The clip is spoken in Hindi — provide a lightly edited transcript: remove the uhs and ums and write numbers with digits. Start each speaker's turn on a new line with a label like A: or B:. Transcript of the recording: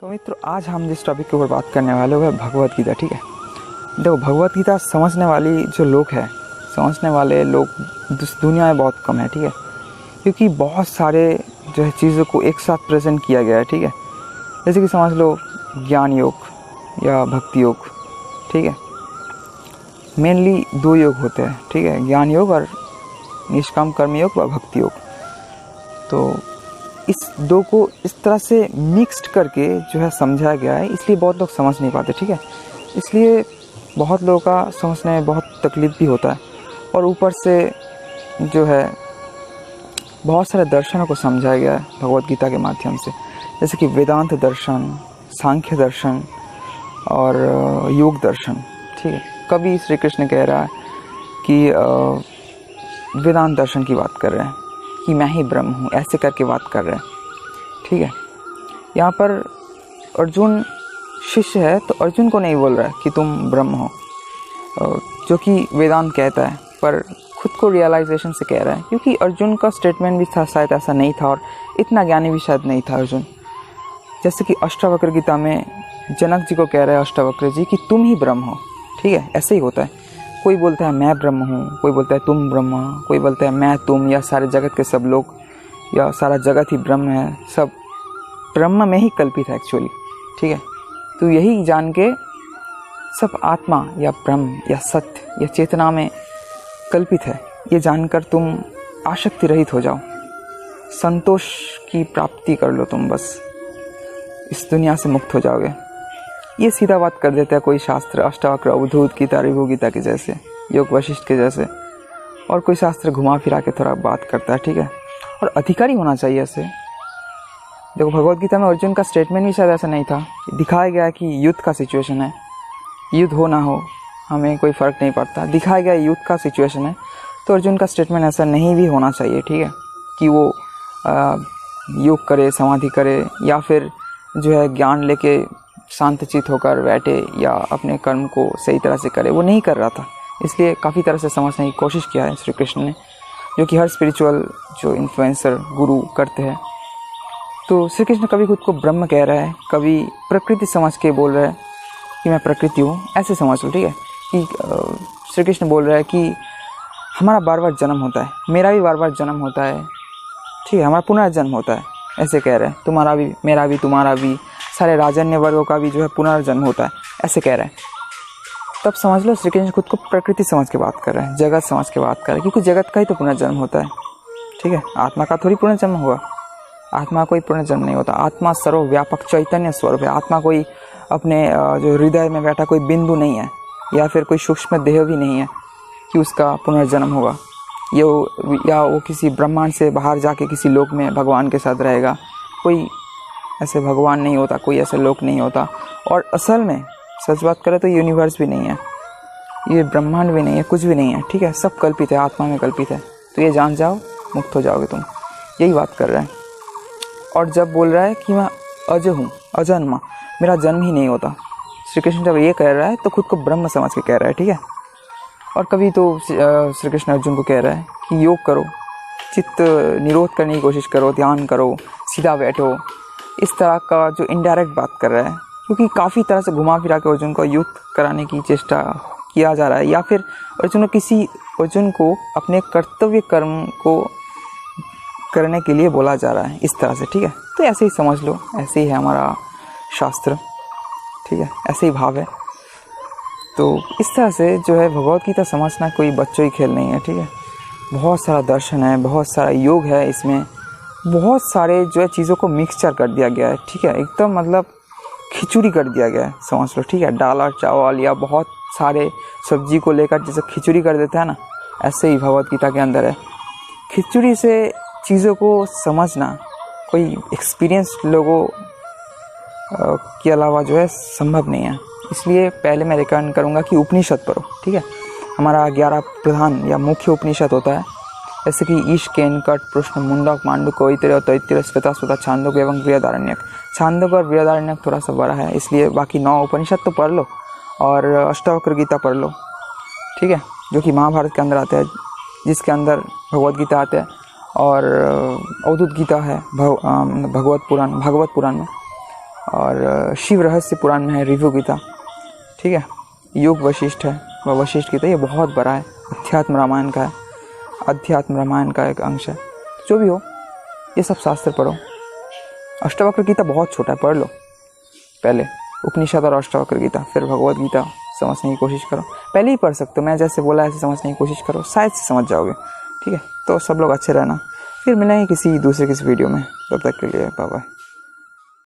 A: तो मित्रों, आज हम जिस टॉपिक के ऊपर बात करने वाले वो है भगवत गीता। ठीक है, देखो भगवत गीता समझने वाली जो लोग हैं, समझने वाले लोग दुनिया में बहुत कम है। ठीक है, क्योंकि बहुत सारे जो है चीज़ों को एक साथ प्रेजेंट किया गया है। ठीक है, जैसे कि समझ लो ज्ञान योग या भक्ति योग। ठीक है, मेनली दो योग होते हैं। ठीक है, ज्ञान योग और निष्काम कर्म योग व भक्ति योग। तो इस दो को इस तरह से मिक्स्ड करके जो है समझाया गया है, इसलिए बहुत लोग समझ नहीं पाते। ठीक है, इसलिए बहुत लोगों का समझने में बहुत तकलीफ भी होता है। और ऊपर से जो है बहुत सारे दर्शनों को समझाया गया है भगवत गीता के माध्यम से, जैसे कि वेदांत दर्शन, सांख्य दर्शन और योग दर्शन। ठीक है, कभी श्री कृष्ण कह रहा है कि वेदांत दर्शन की बात कर रहे हैं कि मैं ही ब्रह्म हूँ, ऐसे करके बात कर रहे हैं। ठीक है, यहाँ पर अर्जुन शिष्य है तो अर्जुन को नहीं बोल रहा है कि तुम ब्रह्म हो, जो कि वेदांत कहता है, पर खुद को रियलाइजेशन से कह रहा है, क्योंकि अर्जुन का स्टेटमेंट भी था शायद ऐसा नहीं था और इतना ज्ञानी भी शायद नहीं था अर्जुन। जैसे कि अष्टावक्र गीता में जनक जी को कह रहे हैं अष्टावक्र जी कि तुम ही ब्रह्म हो। ठीक है, ऐसे ही होता है। कोई बोलता है मैं ब्रह्म हूँ, कोई बोलता है तुम ब्रह्म, कोई बोलता है मैं तुम या सारे जगत के सब लोग या सारा जगत ही ब्रह्म है, सब ब्रह्म में ही कल्पित है एक्चुअली। ठीक है, तो यही जान के सब आत्मा या ब्रह्म या सत्य या चेतना में कल्पित है, ये जानकर तुम आसक्ति रहित हो जाओ, संतोष की प्राप्ति कर लो, तुम बस इस दुनिया से मुक्त हो जाओगे। ये सीधा बात कर देता है कोई शास्त्र, अष्टावक्र, अवधूत गीता, ऋभु गीता के जैसे, योग वशिष्ठ के जैसे, और कोई शास्त्र घुमा फिरा के थोड़ा बात करता है। ठीक है, और अधिकारी होना चाहिए ऐसे। देखो भगवत गीता में अर्जुन का स्टेटमेंट भी शायद ऐसा नहीं था, दिखाया गया है कि युद्ध का सिचुएशन है, युद्ध हो ना हो हमें कोई फ़र्क नहीं पड़ता, दिखाया गया युद्ध का सिचुएशन है, तो अर्जुन का स्टेटमेंट ऐसा नहीं भी होना चाहिए। ठीक है, कि वो योग करे, समाधि करे, या फिर जो है ज्ञान लेके शांतचित होकर बैठे या अपने कर्म को सही तरह से करे, वो नहीं कर रहा था। इसलिए काफ़ी तरह से समझने की कोशिश किया है श्री कृष्ण ने, जो कि हर स्पिरिचुअल जो इन्फ्लुएंसर गुरु करते हैं। तो श्री कृष्ण कभी खुद को ब्रह्म कह रहा है, कभी प्रकृति समझ के बोल रहा है कि मैं प्रकृति हूँ, ऐसे समझ लो। ठीक है, कि श्री कृष्ण बोल रहा है कि हमारा बार बार जन्म होता है, मेरा भी बार बार जन्म होता है। ठीक है, हमारा पुनर्जन्म होता है, ऐसे कह रहे हैं, तुम्हारा भी, मेरा भी, तुम्हारा भी, सारे राजन्य वर्गों का भी जो है पुनर्जन्म होता है, ऐसे कह रहे हैं। तब समझ लो श्री कृष्ण खुद को प्रकृति समझ के बात कर रहे हैं, जगत समझ के बात कर रहे हैं, क्योंकि जगत का ही तो पुनर्जन्म होता है। ठीक है, आत्मा का थोड़ी पुनर्जन्म होगा, आत्मा कोई पुनर्जन्म नहीं होता। आत्मा सर्वव्यापक चैतन्य स्वरूप है। आत्मा कोई अपने जो हृदय में बैठा कोई बिंदु नहीं है, या फिर कोई सूक्ष्म देह भी नहीं है कि उसका पुनर्जन्म होगा, या वो किसी ब्रह्मांड से बाहर जाके किसी लोक में भगवान के साथ रहेगा। कोई ऐसे भगवान नहीं होता, कोई ऐसे लोक नहीं होता। और असल में सच बात करें तो यूनिवर्स भी नहीं है, ये ब्रह्मांड भी नहीं है, कुछ भी नहीं है। ठीक है, सब कल्पित है, आत्मा में कल्पित है। तो ये जान जाओ, मुक्त हो जाओगे तुम, यही बात कर रहा है। और जब बोल रहा है कि मैं अज हूँ, अजन्मा, मेरा जन्म ही नहीं होता, श्री कृष्ण जब ये कह रहा है तो खुद को ब्रह्म समझ के कह रहा है। ठीक है, और कभी तो श्री कृष्ण अर्जुन को कह रहा है कि योग करो, चित्त निरोध करने की कोशिश करो, ध्यान करो, सीधा बैठो, इस तरह का जो इनडायरेक्ट बात कर रहा है, क्योंकि काफ़ी तरह से घुमा फिरा के अर्जुन को युद्ध कराने की चेष्टा किया जा रहा है, या फिर अर्जुन को अपने कर्तव्य कर्म को करने के लिए बोला जा रहा है, इस तरह से। ठीक है, तो ऐसे ही समझ लो, ऐसे ही है हमारा शास्त्र। ठीक है, ऐसे ही भाव है। तो इस तरह से जो है भगवत गीता समझना कोई बच्चों ही खेल नहीं है। ठीक है, बहुत सारा दर्शन है, बहुत सारा योग है इसमें, बहुत सारे जो है चीज़ों को मिक्सचर कर दिया गया है। ठीक है, एकदम मतलब खिचड़ी कर दिया गया है, समझ लो। ठीक है, दाल और चावल या बहुत सारे सब्जी को लेकर जैसे खिचड़ी कर देता है ना, ऐसे ही भगवत गीता के अंदर है। खिचड़ी से चीज़ों को समझना कोई एक्सपीरियंस लोगों के अलावा जो है संभव नहीं है। इसलिए पहले मैं रिकमेंड करूँगा कि उपनिषद पढ़ो। ठीक है, हमारा 11 प्रधान या मुख्य उपनिषद होता है, जैसे कि ईश, केन, कट, प्रश्न, मुंडक, मांडुक, ऐतरेय, तैत्तिरीय, श्वेताश्वतर, छांदोग्य एवं बृहदारण्यक। छांदोग्य और बृहदारण्यक थोड़ा सा बड़ा है, इसलिए बाकी 9 उपनिषद तो पढ़ लो, और अष्टावक्र गीता पढ़ लो। ठीक है, जो कि महाभारत के अंदर आते हैं, जिसके अंदर भगवत गीता आते हैं, और अवधूत गीता है भागवत पुराण में, और शिव रहस्य पुराण में है ऋभु गीता, ठीक है। योग वशिष्ठ है, वह वशिष्ठ गीता, ये बहुत बड़ा है, अध्यात्म रामायण का है, अध्यात्म रामायण का एक अंश है। जो भी हो, ये सब शास्त्र पढ़ो। अष्टावक्र गीता बहुत छोटा है, पढ़ लो पहले उपनिषद और अष्टावक्र गीता, फिर भगवद गीता समझने की कोशिश करो। पहले ही पढ़ सकते हो, मैं जैसे बोला ऐसे समझने की कोशिश करो, शायद से समझ जाओगे, ठीक है। तो सब लोग अच्छे रहना, फिर मिलेंगे किसी दूसरे वीडियो में, तब तक के लिए बाय बाय।